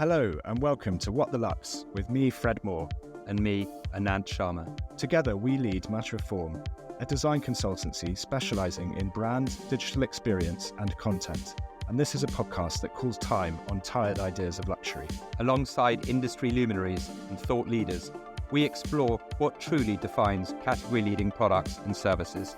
Hello and welcome to What the Lux with me, Fred Moore. And me, Anant Sharma. Together we lead Matter of Form, a design consultancy specialising in brand, digital experience and content. And this is a podcast that calls time on tired ideas of luxury. Alongside industry luminaries and thought leaders, we explore what truly defines category-leading products and services.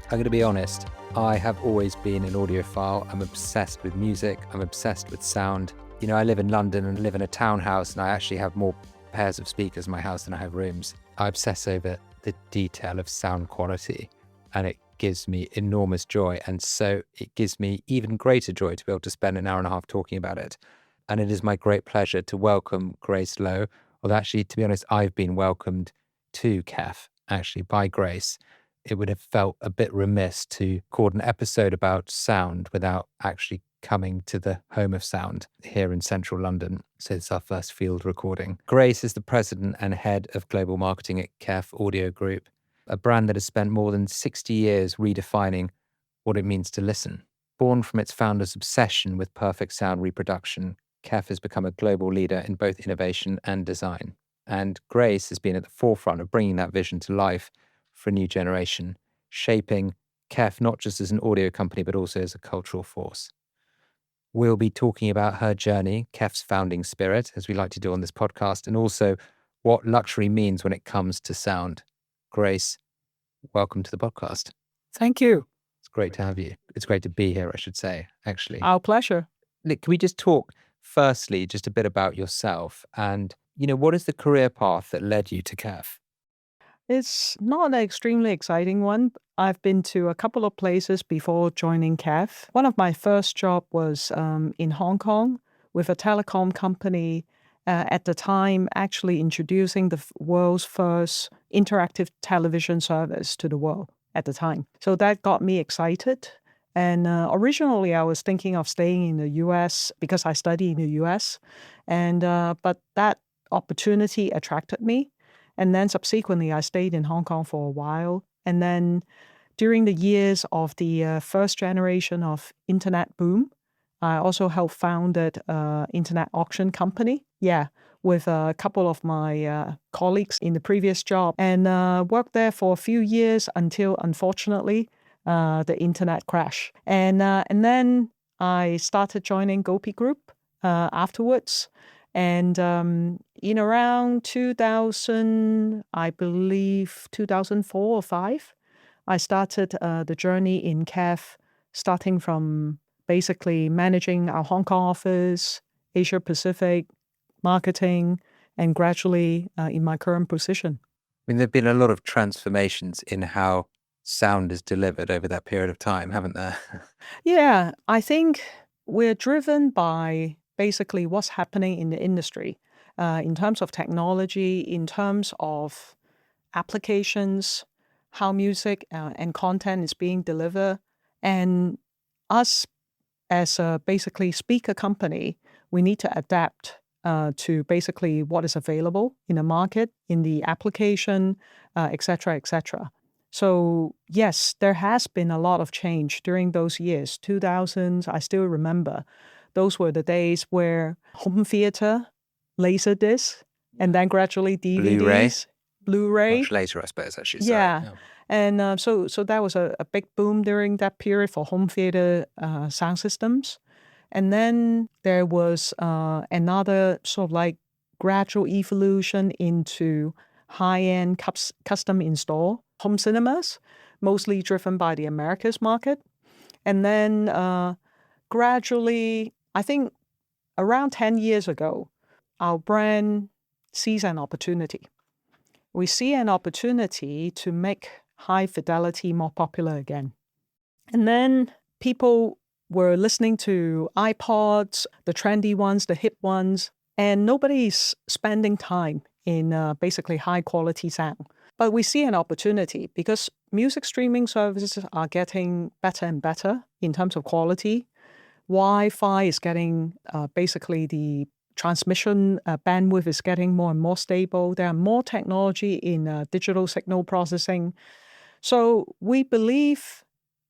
I'm going to be honest, I have always been an audiophile. I'm obsessed with music. I'm obsessed with sound. You know, I live in London and live in a townhouse, and I actually have more pairs of speakers in my house than I have rooms. I obsess over the detail of sound quality, and it gives me enormous joy. And so it gives me even greater joy to be able to spend an hour and a half talking about it. And it is my great pleasure to welcome Grace Lowe. Well, actually, to be honest, I've been welcomed to KEF, actually, by Grace. It would have felt a bit remiss to record an episode about sound without actually coming to the home of sound here in central London. So it's our first field recording. Grace is the president and head of global marketing at KEF Audio Group, a brand that has spent more than 60 years redefining what it means to listen. Born from its founder's obsession with perfect sound reproduction, KEF has become a global leader in both innovation and design. And Grace has been at the forefront of bringing that vision to life for a new generation, shaping KEF not just as an audio company, but also as a cultural force. We'll be talking about her journey, KEF's founding spirit, as we like to do on this podcast, and also what luxury means when it comes to sound. Grace, welcome to the podcast. Thank you. It's great to have you. It's great to be here, I should say, actually. Our pleasure. Nick, can we just talk firstly just a bit about yourself and, what is the career path that led you to KEF? It's not an extremely exciting one. I've been to a couple of places before joining KEF. One of my first job was in Hong Kong with a telecom company, at the time actually introducing the world's first interactive television service to the world at the time. So that got me excited. And originally I was thinking of staying in the US because I study in the US. But that opportunity attracted me. And then subsequently, I stayed in Hong Kong for a while. And then during the years of the first generation of internet boom, I also helped founded an internet auction company. With a couple of my colleagues in the previous job, and worked there for a few years until, unfortunately, the internet crashed. And then I started joining Gopi Group afterwards. And in around 2000, I believe 2004 or 5, I started the journey in KEF, starting from basically managing our Hong Kong office, Asia Pacific, marketing, and gradually in my current position. I mean, there have been a lot of transformations in how sound is delivered over that period of time, haven't there? Yeah, I think we're driven by basically what's happening in the industry in terms of technology, in terms of applications, how music and content is being delivered. And us as a basically speaker company, we need to adapt to basically what is available in the market, in the application, et cetera, et cetera. So yes, there has been a lot of change during those years. 2000s, I still remember. Those were the days where home theater, Laserdisc, and then gradually DVDs, Blu-ray. Much later, I suppose, actually. Yeah. And so that was a big boom during that period for home theater sound systems. And then there was another sort of like gradual evolution into high-end custom install home cinemas, mostly driven by the Americas market. And then gradually, I think around 10 years ago, our brand sees an opportunity. We see an opportunity to make high fidelity more popular again. And then people were listening to iPods, the trendy ones, the hip ones, and nobody's spending time in basically high quality sound. But we see an opportunity because music streaming services are getting better and better in terms of quality. Wi-Fi is getting basically the transmission bandwidth is getting more and more stable. There are more technology in digital signal processing. So we believe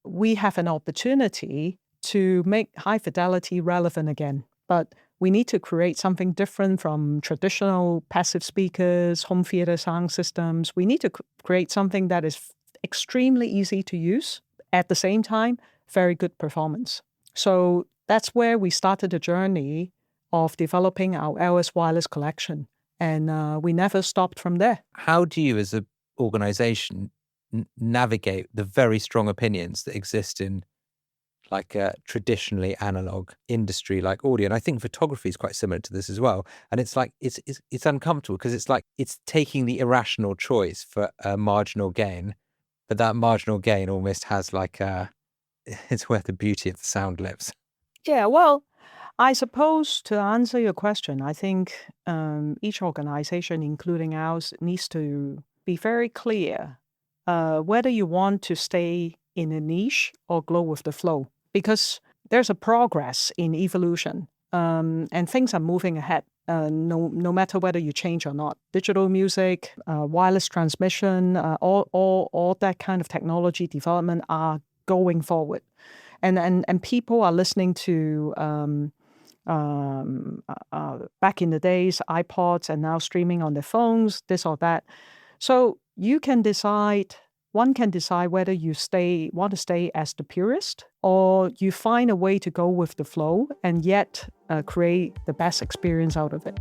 we have an opportunity to make high fidelity relevant again. But we need to create something different from traditional passive speakers, home theater sound systems. We need to create something that is extremely easy to use, at the same time, very good performance. So that's where we started the journey of developing our LS Wireless collection. And we never stopped from there. How do you, as an organization, navigate the very strong opinions that exist in like a traditionally analog industry like audio? And I think photography is quite similar to this as well. And it's like, it's uncomfortable because it's like, it's taking the irrational choice for a marginal gain, but that marginal gain almost has like it's where the beauty of the sound lives. Yeah, well, I suppose to answer your question, I think each organization, including ours, needs to be very clear whether you want to stay in a niche or go with the flow. Because there's a progress in evolution and things are moving ahead, no matter whether you change or not. Digital music, wireless transmission, all that kind of technology development are going forward. And people are listening to back in the days, iPods, and now streaming on their phones, this or that. So one can decide whether you want to stay as the purist, or you find a way to go with the flow and yet create the best experience out of it.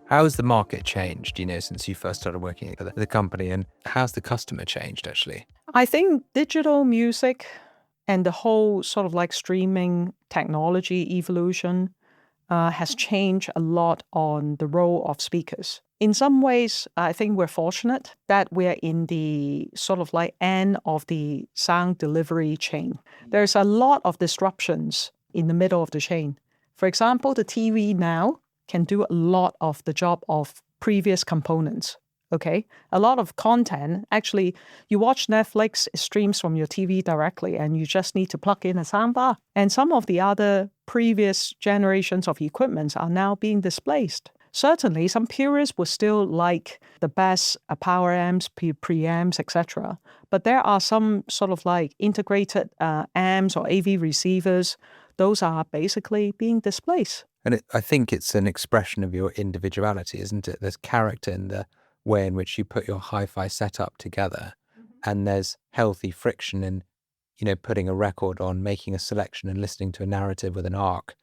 How has the market changed, since you first started working for the company, and how's the customer changed actually? I think digital music and the whole sort of like streaming technology evolution has changed a lot on the role of speakers. In some ways, I think we're fortunate that we're in the sort of like end of the sound delivery chain. There's a lot of disruptions in the middle of the chain. For example, the TV now can do a lot of the job of previous components. Okay, a lot of content, actually, you watch Netflix, it streams from your TV directly, and you just need to plug in a soundbar. And some of the other previous generations of equipment are now being displaced. Certainly, some purists would still like the best power amps, preamps, etc. But there are some sort of like integrated amps or AV receivers. Those are basically being displaced. And I think it's an expression of your individuality, isn't it? There's character in the way in which you put your hi-fi setup together, and there's healthy friction in, putting a record on, making a selection and listening to a narrative with an arc.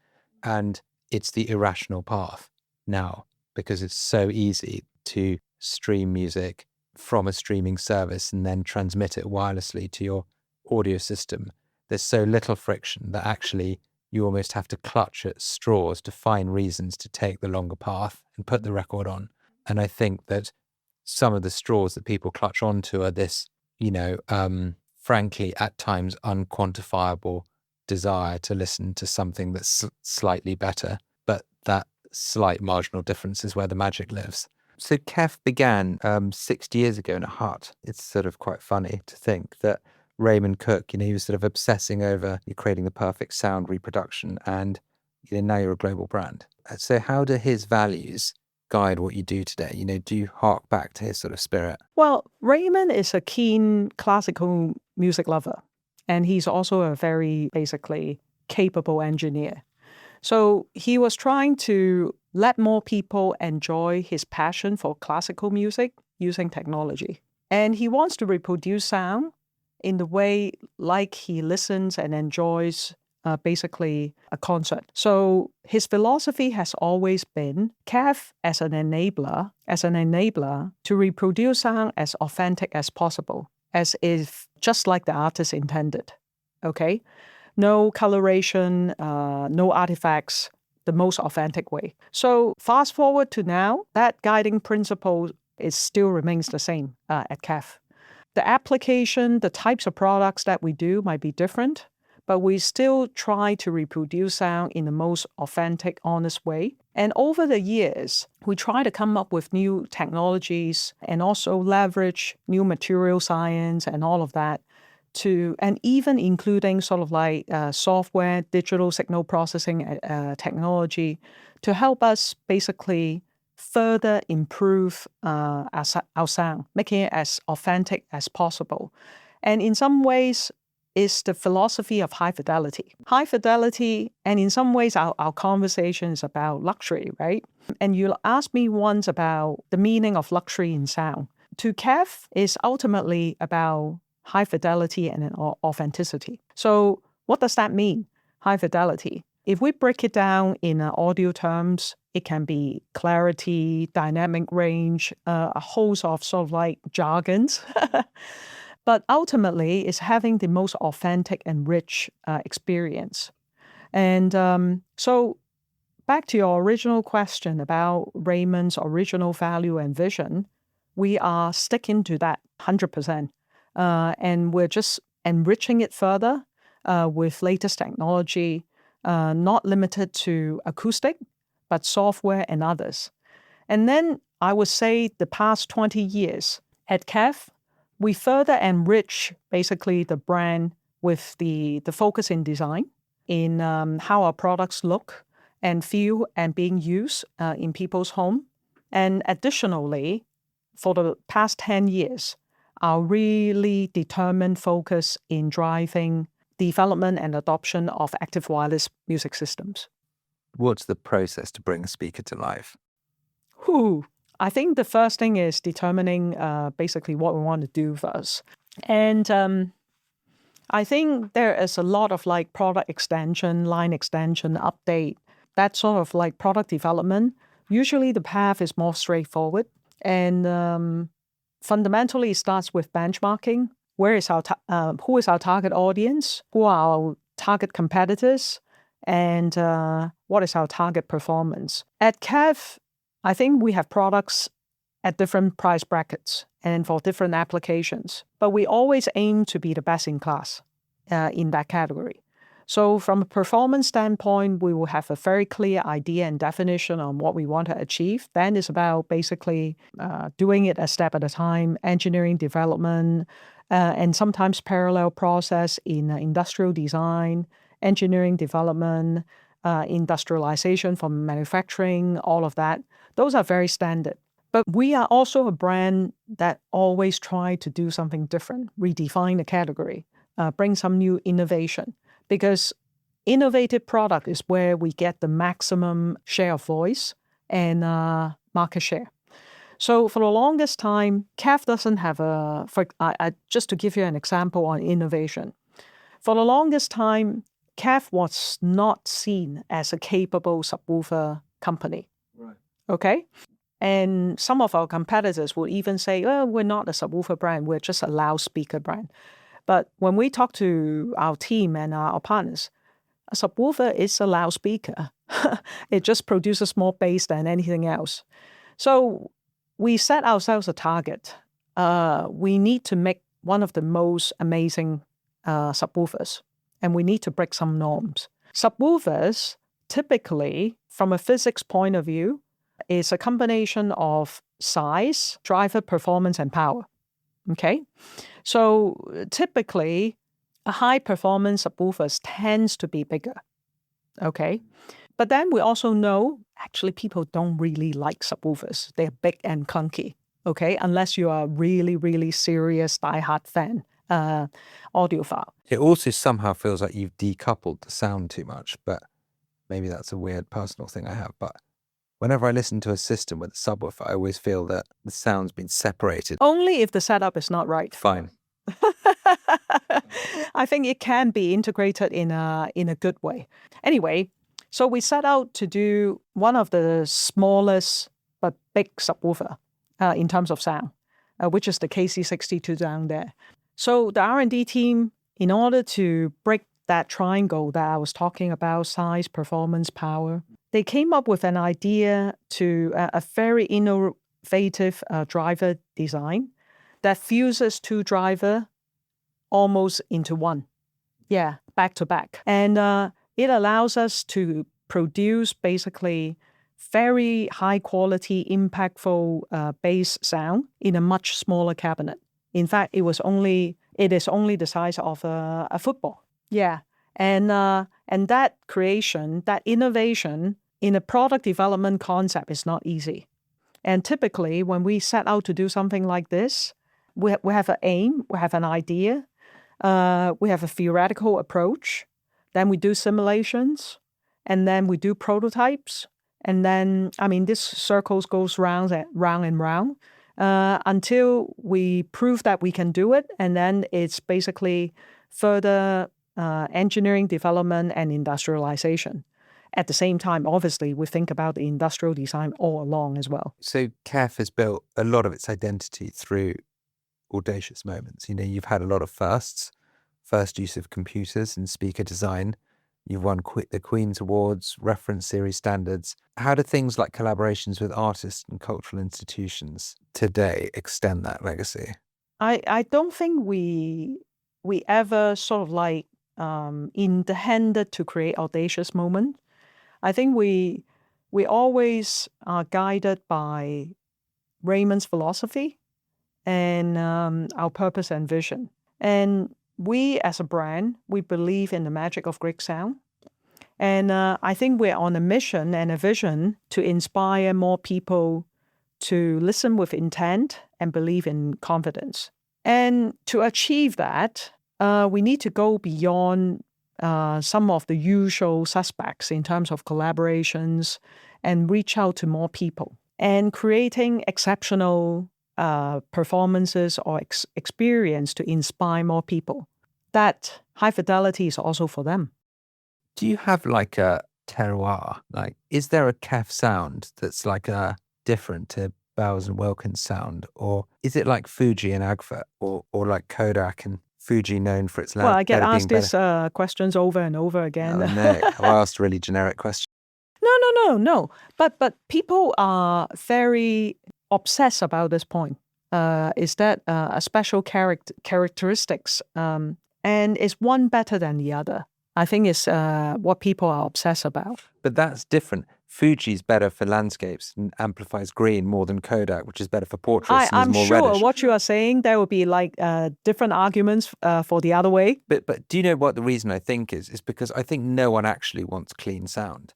And it's the irrational path now, because it's so easy to stream music from a streaming service and then transmit it wirelessly to your audio system. There's so little friction that actually you almost have to clutch at straws to find reasons to take the longer path and put the record on. And I think that some of the straws that people clutch onto are this, frankly, at times unquantifiable desire to listen to something that's slightly better, but that slight marginal difference is where the magic lives. So KEF began 60 years ago in a hut. It's sort of quite funny to think that Raymond Cooke, he was sort of obsessing over creating the perfect sound reproduction, and now you're a global brand. So how do his values guide what you do today? Do you hark back to his sort of spirit? Well, Raymond is a keen classical music lover, and he's also a very basically capable engineer. So he was trying to let more people enjoy his passion for classical music using technology. And he wants to reproduce sound in the way like he listens and enjoys basically a concert. So his philosophy has always been KEF as an enabler to reproduce sound as authentic as possible, as if just like the artist intended. Okay? No coloration, no artifacts, the most authentic way. So fast forward to now, that guiding principle still remains the same at KEF. The application, the types of products that we do might be different, but we still try to reproduce sound in the most authentic, honest way. And over the years, we try to come up with new technologies and also leverage new material science and all of that and even including sort of like software, digital signal processing technology to help us basically further improve our sound, making it as authentic as possible. And in some ways, is the philosophy of high fidelity. High fidelity, and in some ways our conversation is about luxury, right? And you asked me once about the meaning of luxury in sound. To KEF is ultimately about high fidelity and authenticity. So what does that mean, high fidelity? If we break it down in audio terms, it can be clarity, dynamic range, a host of sort of like jargons. But ultimately, it's having the most authentic and rich experience. And so back to your original question about Raymond's original value and vision, we are sticking to that 100%. And we're just enriching it further with latest technology, not limited to acoustic, but software and others. And then I would say the past 20 years at KEF, we further enrich basically the brand with the focus in design, in how our products look and feel and being used in people's home. And additionally, for the past 10 years, our really determined focus in driving development and adoption of active wireless music systems. What's the process to bring a speaker to life? I think the first thing is determining basically what we want to do first. And I think there is a lot of like product extension, line extension, update, that sort of like product development. Usually the path is more straightforward. And fundamentally, it starts with benchmarking. Who is our target audience? Who are our target competitors? And what is our target performance? At KEF, I think we have products at different price brackets and for different applications, but we always aim to be the best in class in that category. So from a performance standpoint, we will have a very clear idea and definition on what we want to achieve. Then it's about basically doing it a step at a time, engineering development, and sometimes parallel process in industrial design, engineering development, industrialization from manufacturing, all of that. Those are very standard. But we are also a brand that always try to do something different, redefine the category, bring some new innovation. Because innovative product is where we get the maximum share of voice and market share. So for the longest time, KEF doesn't have just to give you an example on innovation. For the longest time, KEF was not seen as a capable subwoofer company. Right. Okay? And some of our competitors would even say, well, we're not a subwoofer brand, we're just a loudspeaker brand. But when we talk to our team and our partners, a subwoofer is a loudspeaker. It just produces more bass than anything else. So we set ourselves a target. We need to make one of the most amazing subwoofers, and we need to break some norms. Subwoofers, typically, from a physics point of view, is a combination of size, driver performance, and power. Okay? So typically, a high-performance subwoofer tends to be bigger. Okay? But then we also know, actually, people don't really like subwoofers. They're big and clunky. Okay? Unless you are a really, really serious, die-hard fan, audiophile. It also somehow feels like you've decoupled the sound too much, but maybe that's a weird personal thing I have. But whenever I listen to a system with a subwoofer, I always feel that the sound's been separated. Only if the setup is not right. Fine. I think it can be integrated in a good way. Anyway, so we set out to do one of the smallest but big subwoofer in terms of sound, which is the KC62 down there. So the R&D team, in order to break that triangle that I was talking about, size, performance, power, they came up with an idea to a very innovative driver design that fuses two driver almost into one. Yeah, back to back. And it allows us to produce basically very high quality, impactful bass sound in a much smaller cabinet. In fact, it is only the size of a football. Yeah. And that creation, that innovation in a product development concept is not easy. And typically, when we set out to do something like this, we have an aim, we have an idea, We have a theoretical approach. Then we do simulations, and then we do prototypes. And then, this circles goes round and round until we prove that we can do it. And then it's basically further engineering development and industrialization. At the same time, obviously, we think about the industrial design all along as well. So KEF has built a lot of its identity through audacious moments. You've had a lot of first use of computers in speaker design. You've won the Queen's Awards, reference series standards. How do things like collaborations with artists and cultural institutions today extend that legacy? I don't think we ever sort of like intended to create audacious moment. I think we always are guided by Raymond's philosophy and our purpose and vision. And we as a brand, we believe in the magic of great sound. And I think we're on a mission and a vision to inspire more people to listen with intent and believe in confidence. And to achieve that, we need to go beyond some of the usual suspects in terms of collaborations and reach out to more people. And creating exceptional performances or experience to inspire more people. That high fidelity is also for them. Do you have like a terroir? Like, is there a KEF sound that's like different to Bowers and Wilkins sound? Or is it like Fuji and Agfa or like Kodak and Fuji known for its loud? Well, I get asked these questions over and over again. Oh, no. I asked a really generic question. No. But people are very obsessed about this point. Is that a special characteristics and is one better than the other? I think it's what people are obsessed about. But that's different. Fuji's better for landscapes and amplifies green more than Kodak, which is better for portraits. I'm more sure reddish. what you are saying, there will be like different arguments for the other way. But do you know what the reason I think is? Is because I think no one actually wants clean sound.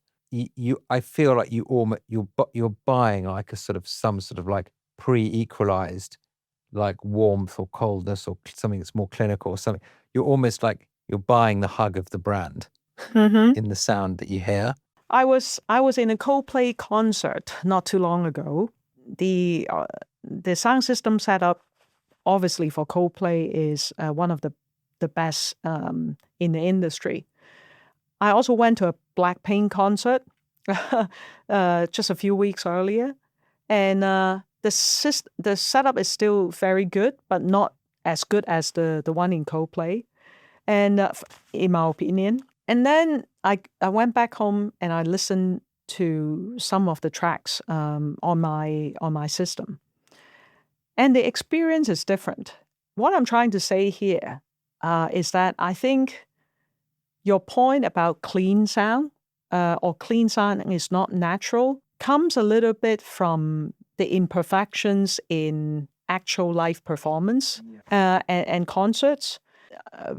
I feel like you're buying like some sort of like pre-equalized like warmth or coldness or something that's more clinical or something. You're almost like you're buying the hug of the brand in the sound that you hear. I was in a Coldplay concert not too long ago. The sound system setup, obviously for Coldplay, is one of the best in the industry. I also went to a Blackpink concert just a few weeks earlier, and the setup is still very good, but not as good as the one in Coldplay, and in my opinion. And then I went back home and I listened to some of the tracks on my system, and the experience is different. What I'm trying to say here is that I think your point about clean sound or clean sound is not natural comes a little bit from the imperfections in actual live performance and concerts.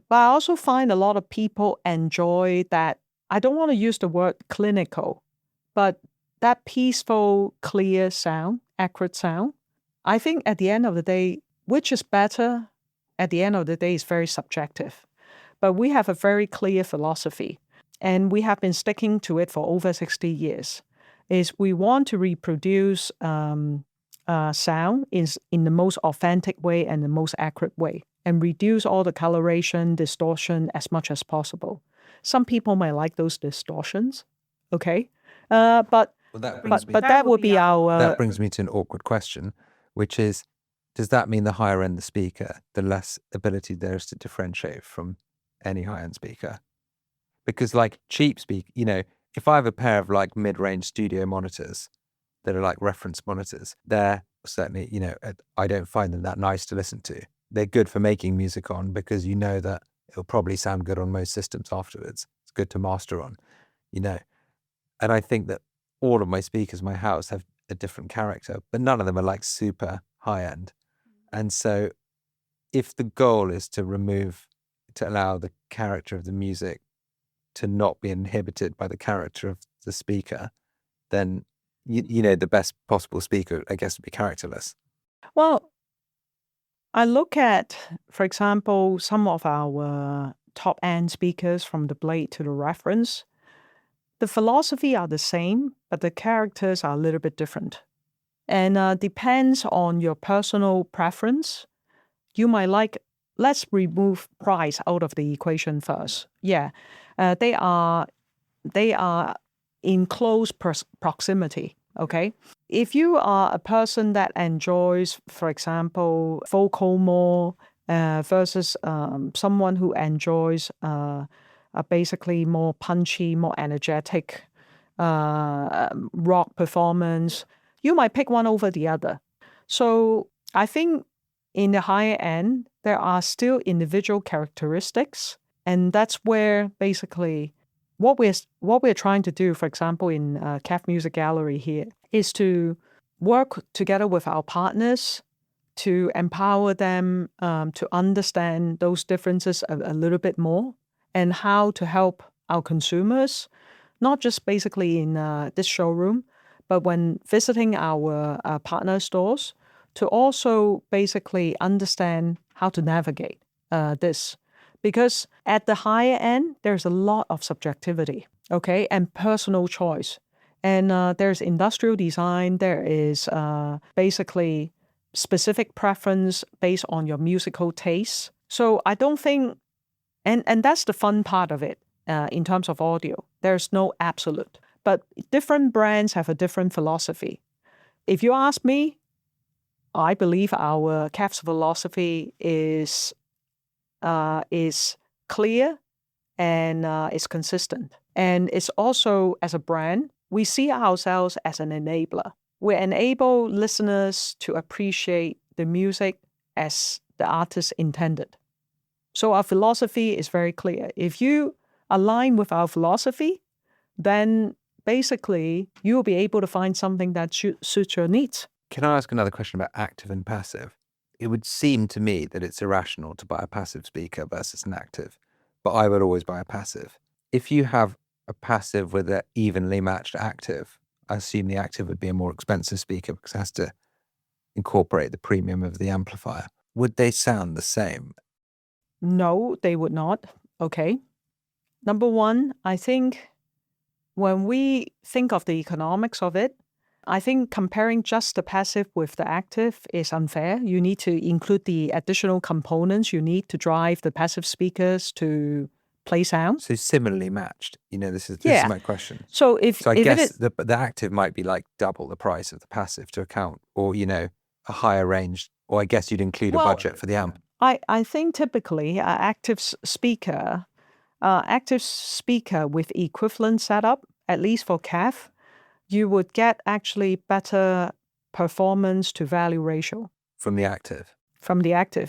But I also find a lot of people enjoy that. I don't want to use the word clinical, but that peaceful, clear sound, accurate sound. I think at the end of the day, which is better at the end of the day is very subjective. But we have a very clear philosophy, and we have been sticking to it for over 60 years, is we want to reproduce sound in the most authentic way and the most accurate way, and reduce all the coloration, distortion as much as possible. Some people may like those distortions, okay? But that would be our... That brings me to an awkward question, which is, does that mean the higher end the speaker, the less ability there is to differentiate from any high-end speaker? Because like cheap speak, if I have a pair of like mid-range studio monitors that are like reference monitors, they're certainly, I don't find them that nice to listen to. They're good for making music on because you know that it'll probably sound good on most systems afterwards. It's good to master on, And I think that all of my speakers in my house have a different character, but none of them are like super high-end. And so if the goal is to allow the character of the music to not be inhibited by the character of the speaker, then, the best possible speaker, I guess, would be characterless. Well, I look at, for example, some of our top-end speakers from the Blade to the Reference. The philosophy are the same, but the characters are a little bit different. And depends on your personal preference. You might like, let's remove price out of the equation first. Yeah, they are in close proximity, okay? If you are a person that enjoys, for example, vocal more versus someone who enjoys a basically more punchy, more energetic rock performance, you might pick one over the other. So I think in the higher end, there are still individual characteristics, and that's where basically what we're trying to do, for example, in KEF Music Gallery here, is to work together with our partners to empower them to understand those differences a little bit more, and how to help our consumers, not just basically in this showroom, but when visiting our partner stores, to also basically understand how to navigate this. Because at the higher end, there's a lot of subjectivity, okay, and personal choice. And there's industrial design, there is basically specific preference based on your musical taste. So I don't think, and that's the fun part of it in terms of audio. There's no absolute, but different brands have a different philosophy. If you ask me, I believe our KEF's philosophy is clear and is consistent. And it's also, as a brand, we see ourselves as an enabler. We enable listeners to appreciate the music as the artist intended. So our philosophy is very clear. If you align with our philosophy, then basically you'll be able to find something that suits your needs. Can I ask another question about active and passive? It would seem to me that it's irrational to buy a passive speaker versus an active, but I would always buy a passive. If you have a passive with an evenly matched active, I assume the active would be a more expensive speaker because it has to incorporate the premium of the amplifier. Would they sound the same? No, they would not. Okay. Number one, I think when we think of the economics of it, I think comparing just the passive with the active is unfair. You need to include the additional components you need to drive the passive speakers to play sound. So similarly matched. This is my question. So I if guess the active might be like double the price of the passive to account, or a higher range, or I guess you'd include a budget for the amp. I think typically an active speaker with equivalent setup, at least for KEF, you would get actually better performance to value ratio from the active.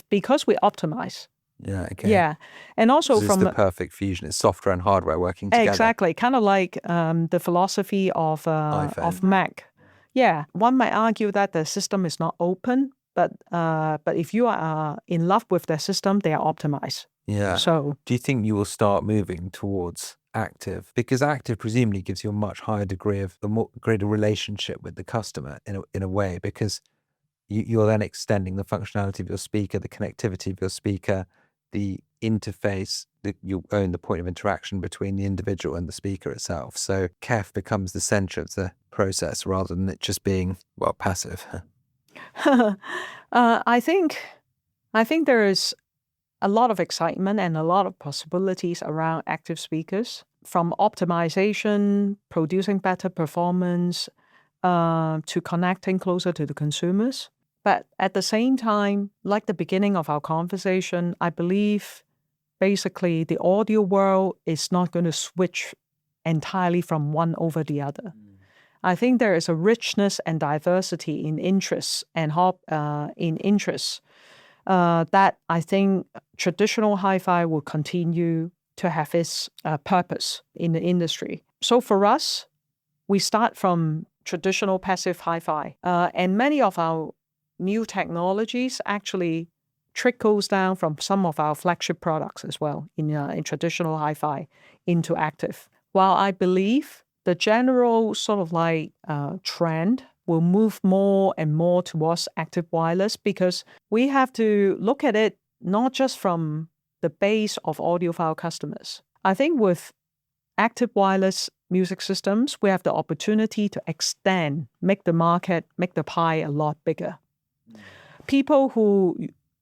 Because we optimize. Yeah. Okay. Yeah, and also from the perfect fusion. It's software and hardware working together. Exactly, kind of like the philosophy of Mac. Yeah, one might argue that the system is not open, but if you are in love with the system, they are optimized. Yeah. So, do you think you will start moving towards active? Because active presumably gives you a much higher degree of greater relationship with the customer in a way, because you're then extending the functionality of your speaker, the connectivity of your speaker, the interface, that you own the point of interaction between the individual and the speaker itself. So KEF becomes the center of the process rather than it just being, passive. I think there is a lot of excitement and a lot of possibilities around active speakers, from optimization, producing better performance, to connecting closer to the consumers. But at the same time, like the beginning of our conversation, I believe basically the audio world is not going to switch entirely from one over the other. I think there is a richness and diversity in interests and that I think traditional hi-fi will continue to have its purpose in the industry. So for us, we start from traditional passive hi-fi, and many of our new technologies actually trickles down from some of our flagship products as well in traditional hi-fi into active. While I believe the general sort of like trend will move more and more towards active wireless because we have to look at it not just from the base of audiophile customers. I think with active wireless music systems, we have the opportunity to extend, make the market, make the pie a lot bigger. People who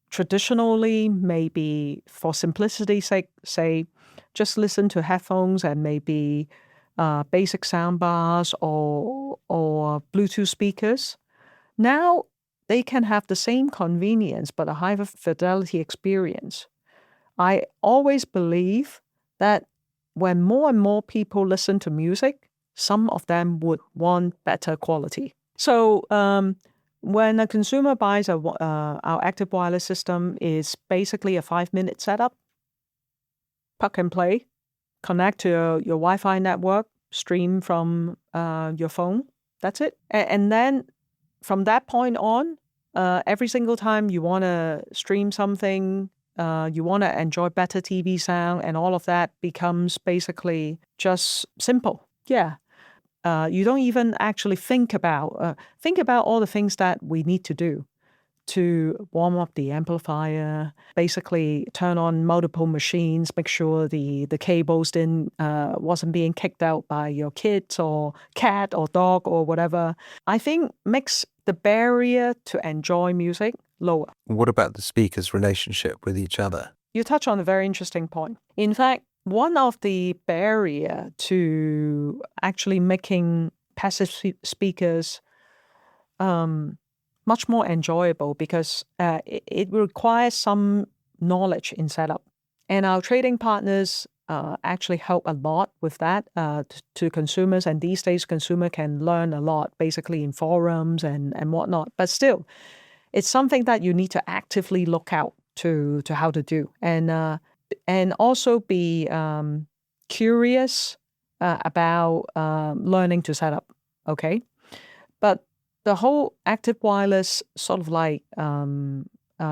traditionally, maybe for simplicity's sake, say, just listen to headphones and maybe basic soundbars or Bluetooth speakers, now they can have the same convenience but a higher fidelity experience. I always believe that when more and more people listen to music, some of them would want better quality. So when a consumer buys our active wireless system, is basically a 5-minute setup, plug and play, connect to your Wi-Fi network, stream from your phone. That's it. And then from that point on, every single time you want to stream something, you want to enjoy better TV sound, and all of that becomes basically just simple. Yeah. You don't even actually think about all the things that we need to do to warm up the amplifier, basically turn on multiple machines, make sure the cables wasn't being kicked out by your kids or cat or dog or whatever. I think makes the barrier to enjoy music lower. What about the speakers' relationship with each other? You touch on a very interesting point. In fact, one of the barrier to actually making passive speakers much more enjoyable because it requires some knowledge in setup. And our trading partners actually help a lot with that to consumers. And these days, consumer can learn a lot, basically in forums and whatnot. But still, it's something that you need to actively look out to how to do. And also be curious about learning to set up, okay? But the whole active wireless sort of like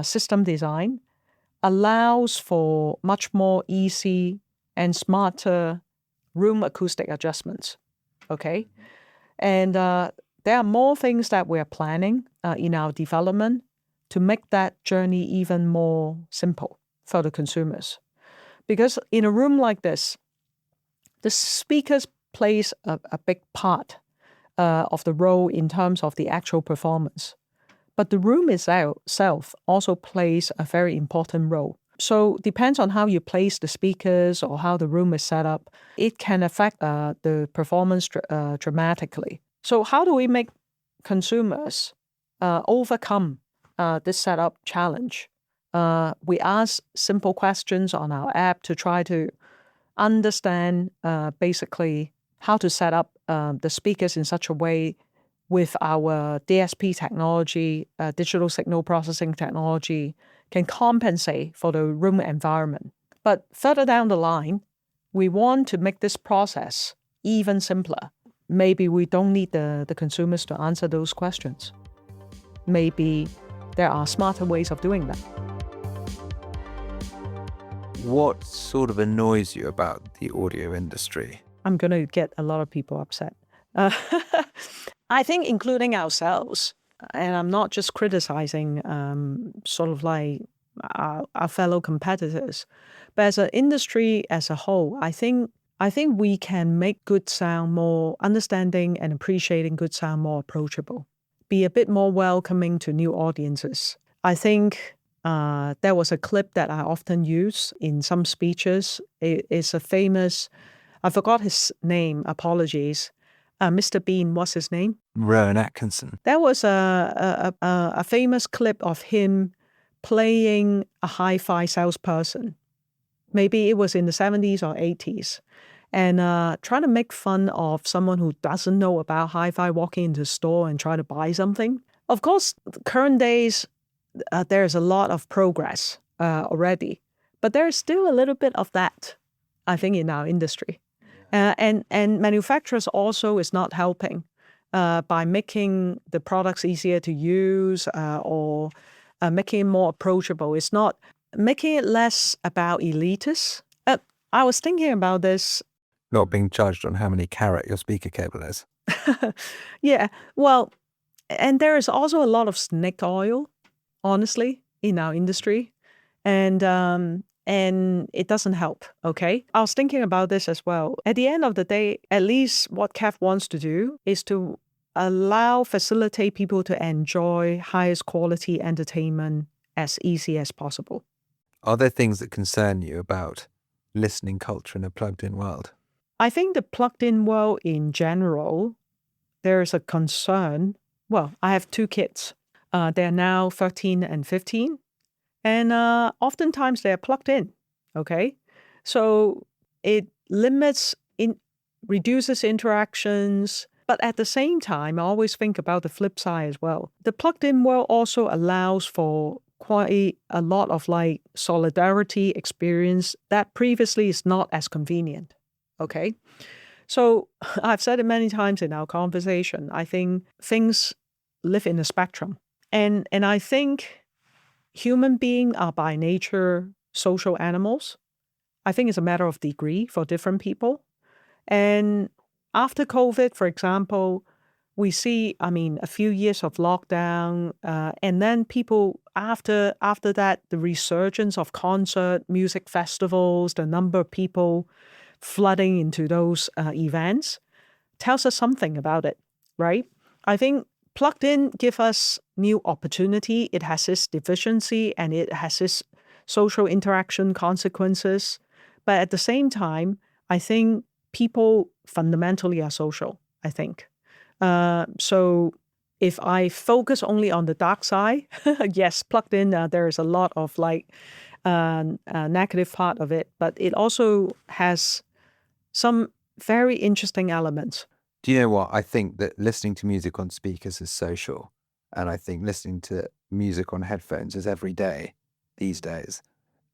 system design allows for much more easy and smarter room acoustic adjustments, okay? And there are more things that we're planning in our development to make that journey even more simple for the consumers. Because in a room like this, the speakers plays a big part of the role in terms of the actual performance. But the room itself also plays a very important role. So depends on how you place the speakers or how the room is set up, it can affect the performance dramatically. So how do we make consumers overcome this setup challenge? We ask simple questions on our app to try to understand basically how to set up the speakers in such a way with our DSP technology, digital signal processing technology, can compensate for the room environment. But further down the line, we want to make this process even simpler. Maybe we don't need the consumers to answer those questions. Maybe there are smarter ways of doing that. What sort of annoys you about the audio industry? I'm going to get a lot of people upset. I think including ourselves, and I'm not just criticizing sort of like our fellow competitors, but as an industry as a whole, I think we can make good sound more understanding and appreciating good sound more approachable, be a bit more welcoming to new audiences. I think there was a clip that I often use in some speeches. It's a famous, I forgot his name, apologies. Mr. Bean, what's his name? Rowan Atkinson. There was a famous clip of him playing a hi-fi salesperson. Maybe it was in the 70s or 80s. And trying to make fun of someone who doesn't know about hi-fi walking into the store and try to buy something. Of course, current days, there's a lot of progress already. But there's still a little bit of that, I think, in our industry. And manufacturers also is not helping by making the products easier to use or making it more approachable. It's not making it less about elitists. I was thinking about this. Not being judged on how many carat your speaker cable is. Yeah, well, And there is also a lot of snake oil, honestly, in our industry. And it doesn't help, okay? I was thinking about this as well. At the end of the day, at least what KEF wants to do is to facilitate people to enjoy highest quality entertainment as easy as possible. Are there things that concern you about listening culture in a plugged-in world? I think the plugged-in world in general, there's a concern. Well, I have 2 kids. They're now 13 and 15. And oftentimes they're plugged in, okay? So it reduces interactions. But at the same time, I always think about the flip side as well. The plugged-in world also allows for quite a lot of like solidarity experience that previously is not as convenient, okay? So I've said it many times in our conversation. I think things live in a spectrum. And I think human beings are by nature social animals. I think it's a matter of degree for different people. And after COVID, for example, we see, a few years of lockdown, and then people, after that, the resurgence of concert, music festivals, the number of people flooding into those events tells us something about it, right? I think plugged in give us new opportunity. It has its deficiency and it has its social interaction consequences. But at the same time, I think people fundamentally are social, I think. So if I focus only on the dark side, yes, plugged in, there is a lot of negative part of it, but it also has some very interesting elements. Do you know what? I think that listening to music on speakers is social. And I think listening to music on headphones is every day these days.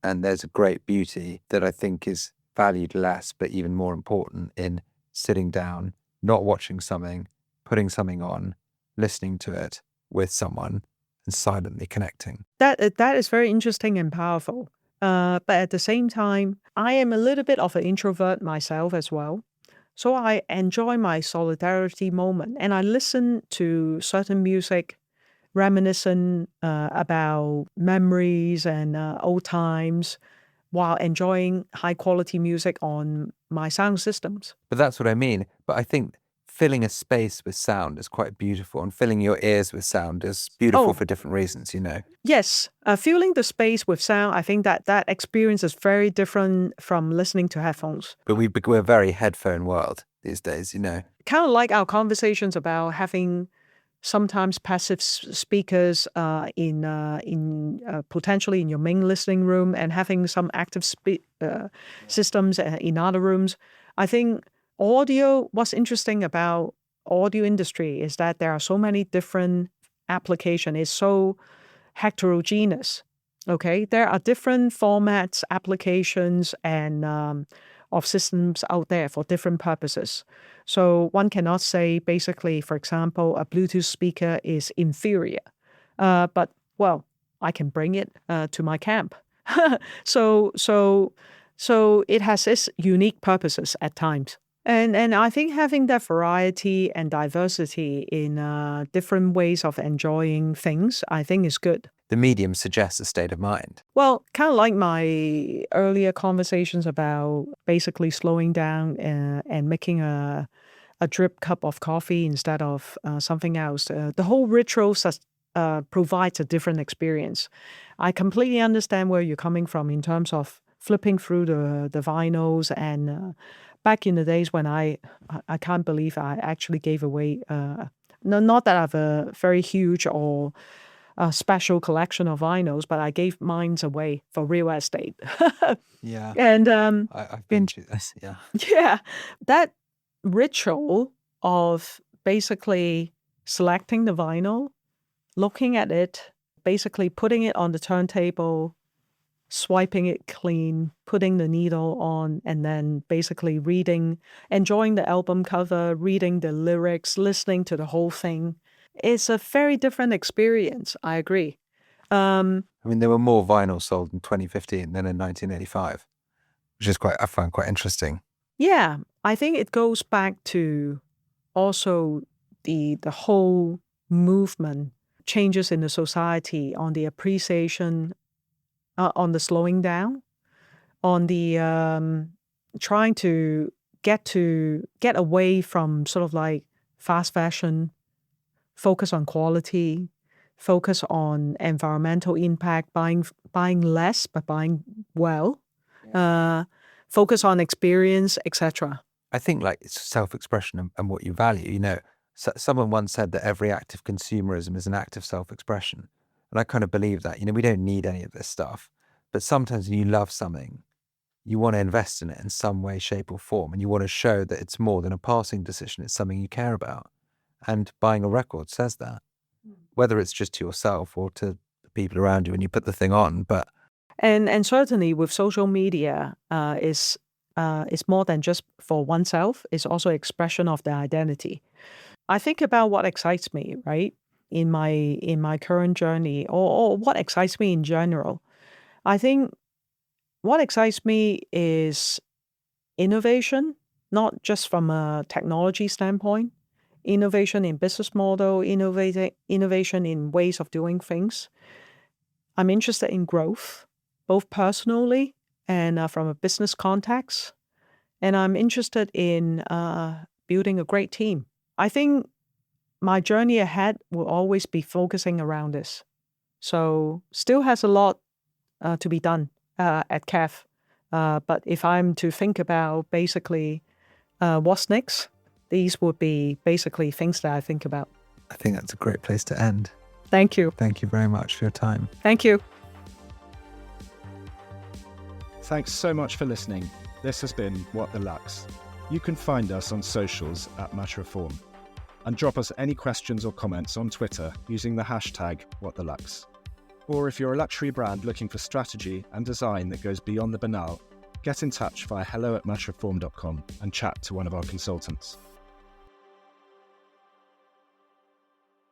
And there's a great beauty that I think is valued less, but even more important in sitting down, not watching something, putting something on, listening to it with someone and silently connecting. That is very interesting and powerful. But at the same time, I am a little bit of an introvert myself as well. So I enjoy my solidarity moment and I listen to certain music reminiscent about memories and old times while enjoying high quality music on my sound systems. But that's what I mean. But I think filling a space with sound is quite beautiful, and filling your ears with sound is beautiful for different reasons, you know. Yes, filling the space with sound, I think that experience is very different from listening to headphones. But we're a very headphone world these days, you know. Kind of like our conversations about having sometimes passive speakers in potentially in your main listening room and having some active systems in other rooms. I think what's interesting about audio industry is that there are so many different applications. It's so heterogeneous, okay? There are different formats, applications, and of systems out there for different purposes. So one cannot say basically, for example, a Bluetooth speaker is inferior. But, well, I can bring it to my camp. So it has its unique purposes at times. And I think having that variety and diversity in different ways of enjoying things, I think is good. The medium suggests a state of mind. Well, kind of like my earlier conversations about basically slowing down and making a drip cup of coffee instead of something else. The whole ritual provides a different experience. I completely understand where you're coming from in terms of flipping through the vinyls and back in the days when I can't believe I actually gave away, not that I have a very huge or a special collection of vinyls, but I gave mine away for real estate. Yeah. And I've been through this, yeah. yeah, that ritual of basically selecting the vinyl, looking at it, basically putting it on the turntable, swiping it clean, putting the needle on, and then basically enjoying the album cover, reading the lyrics, listening to the whole thing. It's a very different experience, I agree. I mean, there were more vinyls sold in 2015 than in 1985, which is I find quite interesting. Yeah, I think it goes back to also the whole movement, changes in the society, on the appreciation, on the slowing down, on the trying to get away from sort of like fast fashion, focus on quality, focus on environmental impact, buying less but buying well, focus on experience, etc. I think like it's self-expression and what you value. You know, someone once said that every act of consumerism is an act of self-expression. And I kind of believe that. You know, we don't need any of this stuff. But sometimes when you love something, you want to invest in it in some way, shape, or form. And you want to show that it's more than a passing decision. It's something you care about. And buying a record says that, whether it's just to yourself or to the people around you when you put the thing on. But And certainly with social media, is more than just for oneself. It's also expression of the identity. I think about what excites me, right, in my current journey, or what excites me in general. I think what excites me is innovation, not just from a technology standpoint. Innovation in business model, innovation in ways of doing things. I'm interested in growth, both personally and from a business context. And I'm interested in building a great team. I think my journey ahead will always be focusing around this. So still has a lot to be done at KEF. But if I'm to think about basically what's next, these would be basically things that I think about. I think that's a great place to end. Thank you. Thank you very much for your time. Thank you. Thanks so much for listening. This has been What the Lux. You can find us on socials at Matter of Form, and drop us any questions or comments on Twitter using the hashtag #WhatTheLux. Or if you're a luxury brand looking for strategy and design that goes beyond the banal, get in touch via hello@matterofform.com and chat to one of our consultants.